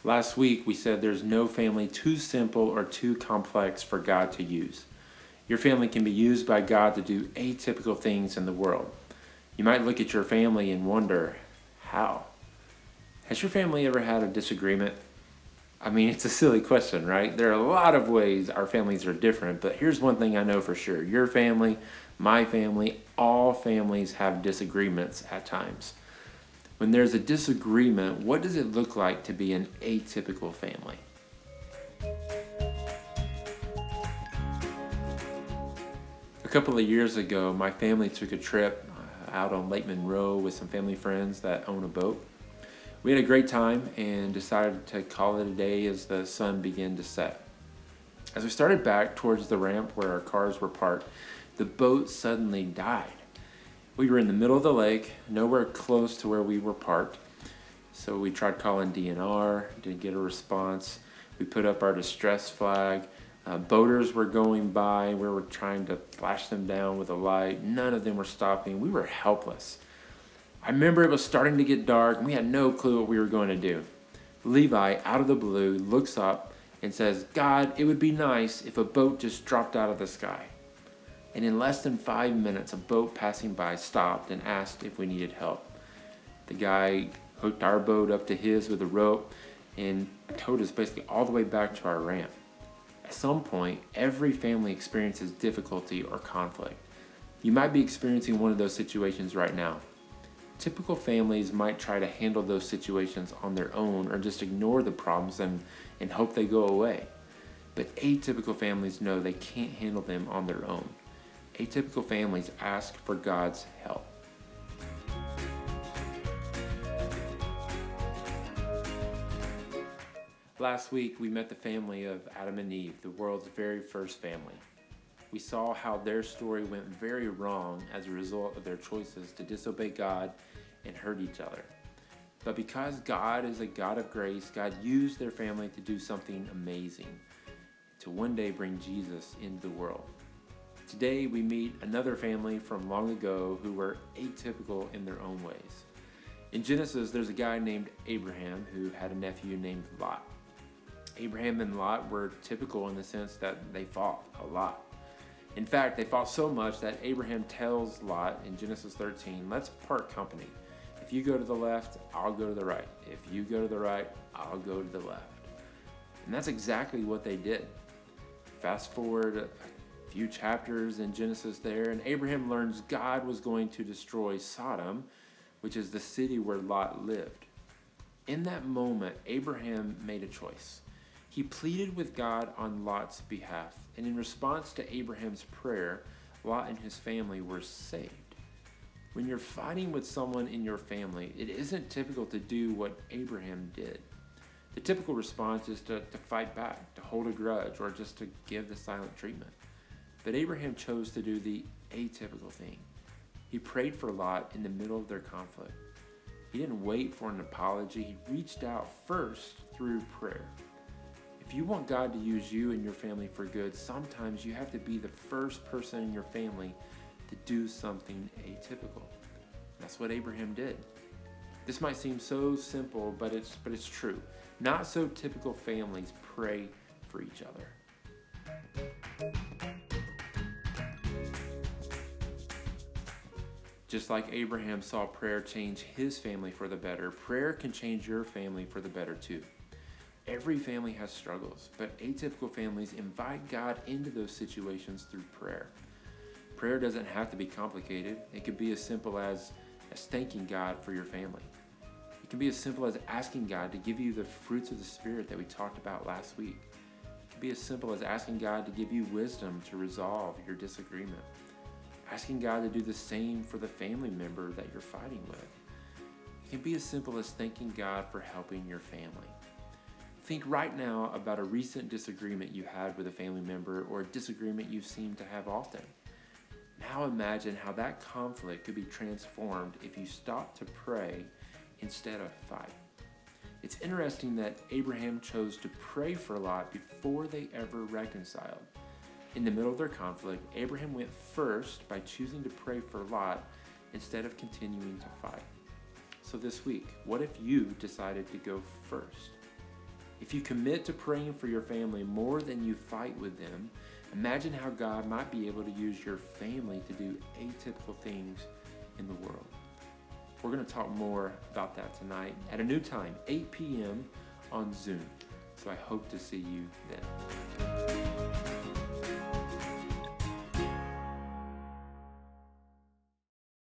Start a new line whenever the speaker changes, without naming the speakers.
Last week, we said there's no family too simple or too complex for God to use. Your family can be used by God to do atypical things in the world. You might look at your family and wonder, how? Has your family ever had a disagreement? I mean, it's a silly question, right? There are a lot of ways our families are different, but here's one thing I know for sure. Your family, my family, all families have disagreements at times. When there's a disagreement, what does it look like to be an atypical family? A couple of years ago, my family took a trip out on Lake Monroe with some family friends that own a boat. We had a great time and decided to call it a day as the sun began to set. As we started back towards the ramp where our cars were parked, the boat suddenly died. We were in the middle of the lake, nowhere close to where we were parked. So we tried calling DNR, didn't get a response. We put up our distress flag. Boaters were going by. We were trying to flash them down with a light. None of them were stopping. We were helpless. I remember it was starting to get dark and we had no clue what we were going to do. Levi, out of the blue, looks up and says, "God, it would be nice if a boat just dropped out of the sky." And in less than 5 minutes, a boat passing by stopped and asked if we needed help. The guy hooked our boat up to his with a rope and towed us basically all the way back to our ramp. At some point, every family experiences difficulty or conflict. You might be experiencing one of those situations right now. Typical families might try to handle those situations on their own or just ignore the problems and hope they go away. But atypical families know they can't handle them on their own. Atypical families ask for God's help. Last week, we met the family of Adam and Eve, the world's very first family. We saw how their story went very wrong as a result of their choices to disobey God and hurt each other. But because God is a God of grace, God used their family to do something amazing, to one day bring Jesus into the world. Today, we meet another family from long ago who were atypical in their own ways. In Genesis, there's a guy named Abraham who had a nephew named Lot. Abraham and Lot were typical in the sense that they fought a lot. In fact, they fought so much that Abraham tells Lot in Genesis 13, "Let's part company. If you go to the left, I'll go to the right. If you go to the right, I'll go to the left." And that's exactly what they did. Fast forward a few chapters in Genesis there, and Abraham learns God was going to destroy Sodom, which is the city where Lot lived. In that moment, Abraham made a choice. He pleaded with God on Lot's behalf, and in response to Abraham's prayer, Lot and his family were saved. When you're fighting with someone in your family, it isn't typical to do what Abraham did. The typical response is to fight back, to hold a grudge, or just to give the silent treatment. But Abraham chose to do the atypical thing. He prayed for Lot in the middle of their conflict. He didn't wait for an apology. He reached out first through prayer. If you want God to use you and your family for good, sometimes you have to be the first person in your family to do something atypical. That's what Abraham did. This might seem so simple, but it's true. Not so typical families pray for each other. Just like Abraham saw prayer change his family for the better, prayer can change your family for the better too. Every family has struggles, but atypical families invite God into those situations through prayer. Prayer doesn't have to be complicated. It could be as simple as thanking God for your family. It can be as simple as asking God to give you the fruits of the Spirit that we talked about last week. It can be as simple as asking God to give you wisdom to resolve your disagreement. Asking God to do the same for the family member that you're fighting with. It can be as simple as thanking God for helping your family. Think right now about a recent disagreement you had with a family member or a disagreement you seem to have often. Now imagine how that conflict could be transformed if you stop to pray instead of fight. It's interesting that Abraham chose to pray for Lot before they ever reconciled. In the middle of their conflict, Abraham went first by choosing to pray for Lot instead of continuing to fight. So this week, what if you decided to go first? If you commit to praying for your family more than you fight with them, imagine how God might be able to use your family to do atypical things in the world. We're going to talk more about that tonight at a new time, 8 p.m. on Zoom. So I hope to see you then.